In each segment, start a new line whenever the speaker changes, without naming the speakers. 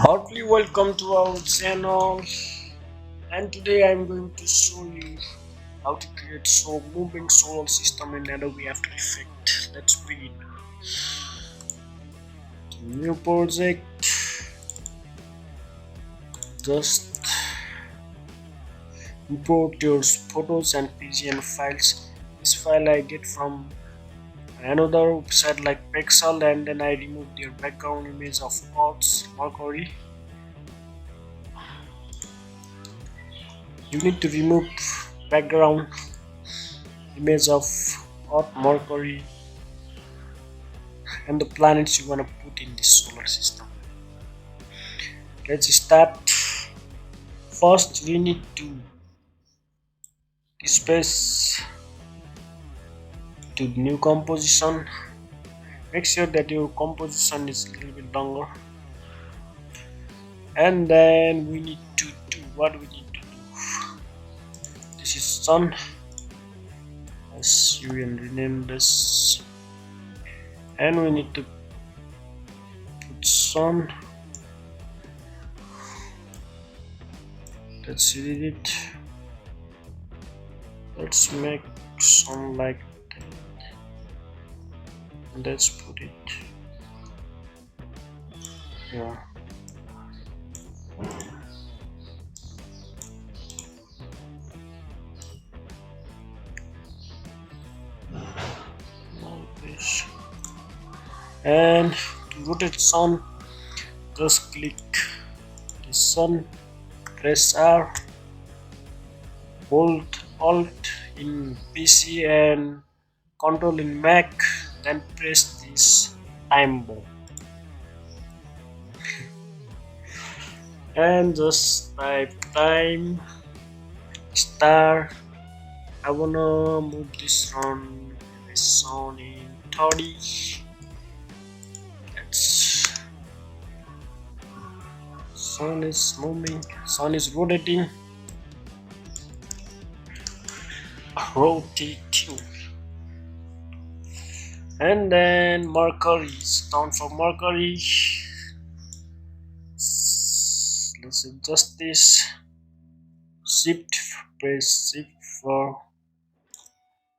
Heartily welcome to our channel, and today I'm going to show you how to create so moving solar system in Adobe After Effects. Let's begin. New project, just import your photos and PGN files. This file I get from another website like Pixel, and then I remove their background image of Earth's Mercury. You need to remove background image of Earth, Mercury, and the planets you want to put in this solar system. Let's start. First, we need to space to new composition. Make sure that your composition is a little bit longer, and then we need to do what we need to do. This is sun. As you can rename this, and we need to put sun. Let's edit it. Let's make some like that. Let's put it here. Like this. And to rotate sun, just click the sun, press R, hold Alt in PC and Control in Mac, then press this time bomb and just type time star. I wanna move this on the sun in 30. That's sun is moving, sun is rotating. Rotating. And then Mercury is down for Mercury. Let's adjust this. Press shift for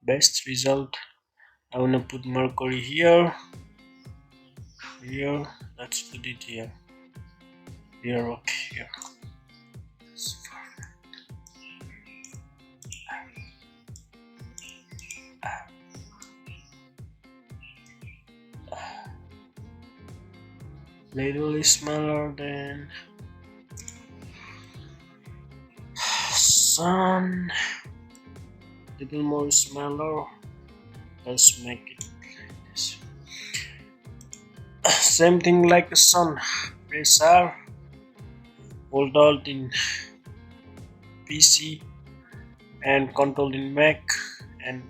best result. I wanna put Mercury here. Here. Let's put it here. Here, okay, here. Little smaller than sun, little more smaller. Let's make it like this. Same thing like the sun. Press R, hold Alt in PC and Control in Mac, and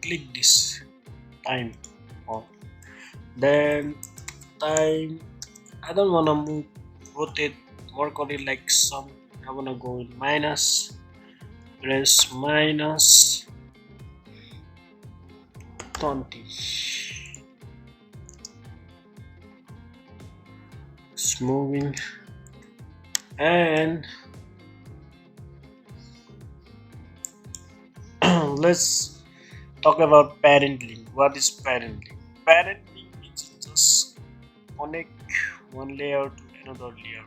click this time on. Then time. I don't wanna rotate Mercury like sun. I wanna go in minus. Press minus 20. It's moving, and let's talk about parent link. What is parent link? Parent link is just connect one layer to another layer.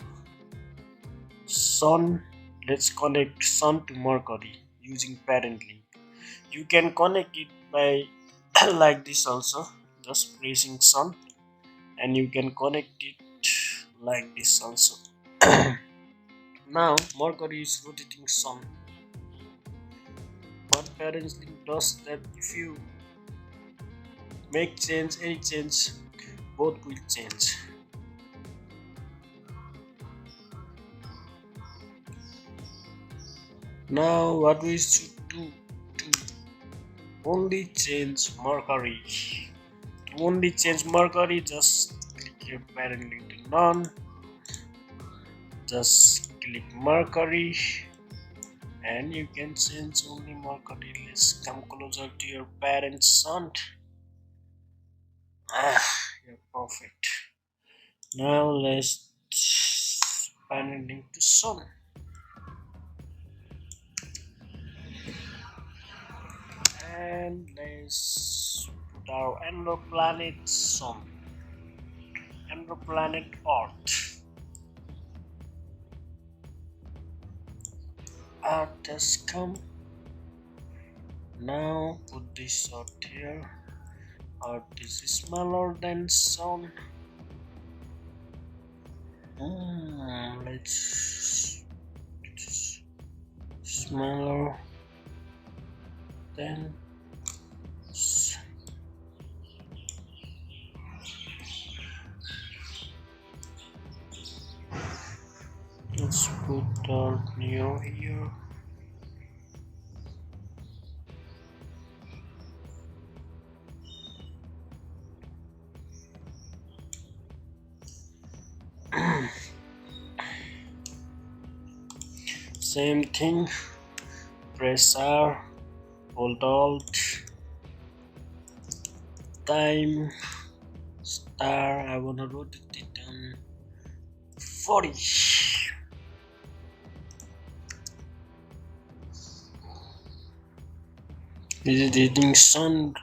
Sun, let's connect sun to Mercury using parent link. You can connect it by like this also, just pressing sun, and you can connect it like this also. Now Mercury is rotating sun. What parent link does that if you make any change, both will change. Now what we should do to only change Mercury. To only change Mercury, just click your parent link to none. Just click Mercury, and you can change only Mercury. Let's come closer to your parent sun. Yeah, perfect. Now let's span it into sun, and let's put our another planet sun, another planet Earth. Earth has come. Now put this out here. Earth is smaller than sun. Let's smaller than sun. Let's put Earth near here. Same thing. Press R, hold Alt, time, star. I wanna rotate it on 40. This is hitting sun,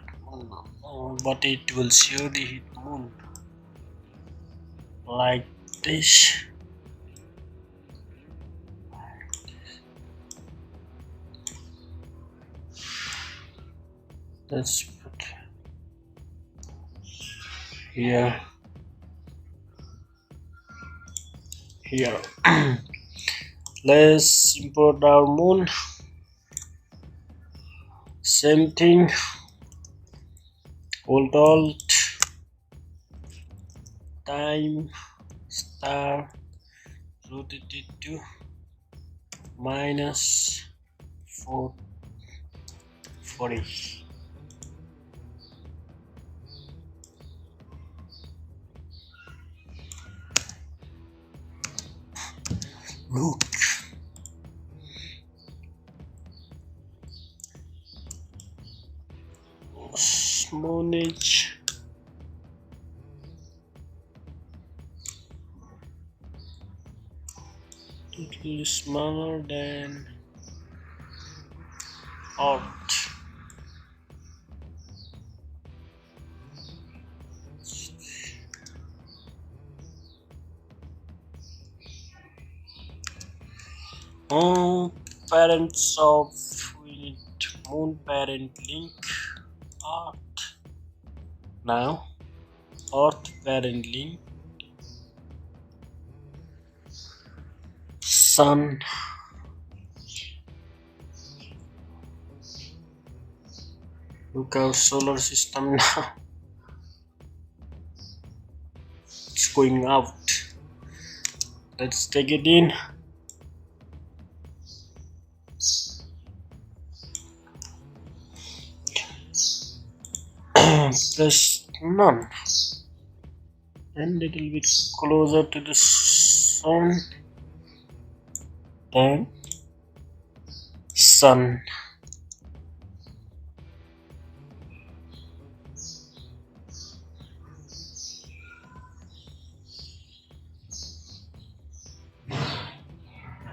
but it will surely hit moon like this. Let's put here, here. Let's import our moon. Same thing. Hold Alt, time, star, rotate it to minus 440. Look. Manage little smaller than Earth. Parents of moon parent link Earth. Now Earth parent link sun. Look our solar system now. It's going out. Let's take it in. Plus none. And little bit closer to the sun. Then sun.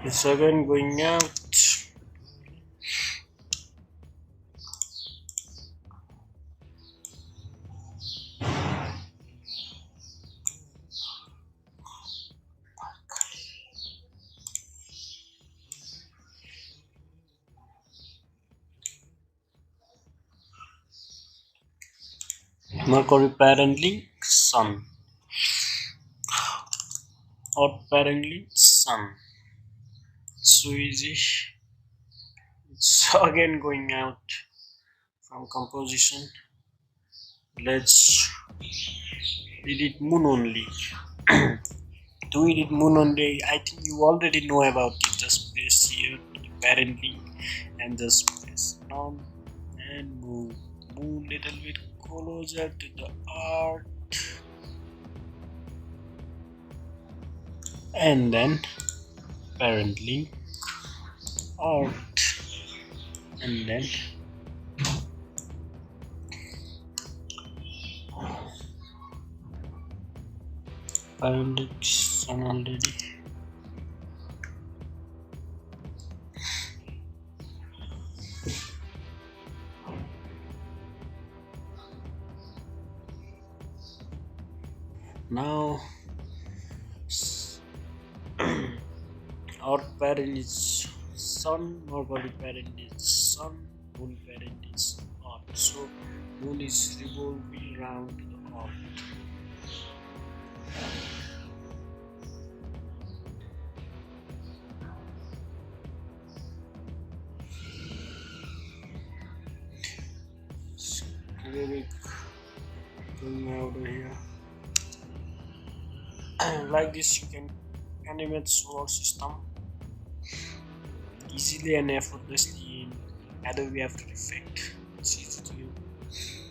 It's again going out. Mercury parent link sun. Earth parent link sun. So easy. It's again going out from composition. Let's edit moon only. To edit moon only, I think you already know about it. Just press here parent link and just press none and move moon little bit closer to the Earth, and then parent link Earth, and then appendix on already. Now our parent is sun, normally parent is sun, moon parent is earth. So moon is revolving around the earth. Lyric going out here. Like this you can animate solar system easily and effortlessly in Adobe After Effects. It's easy to use.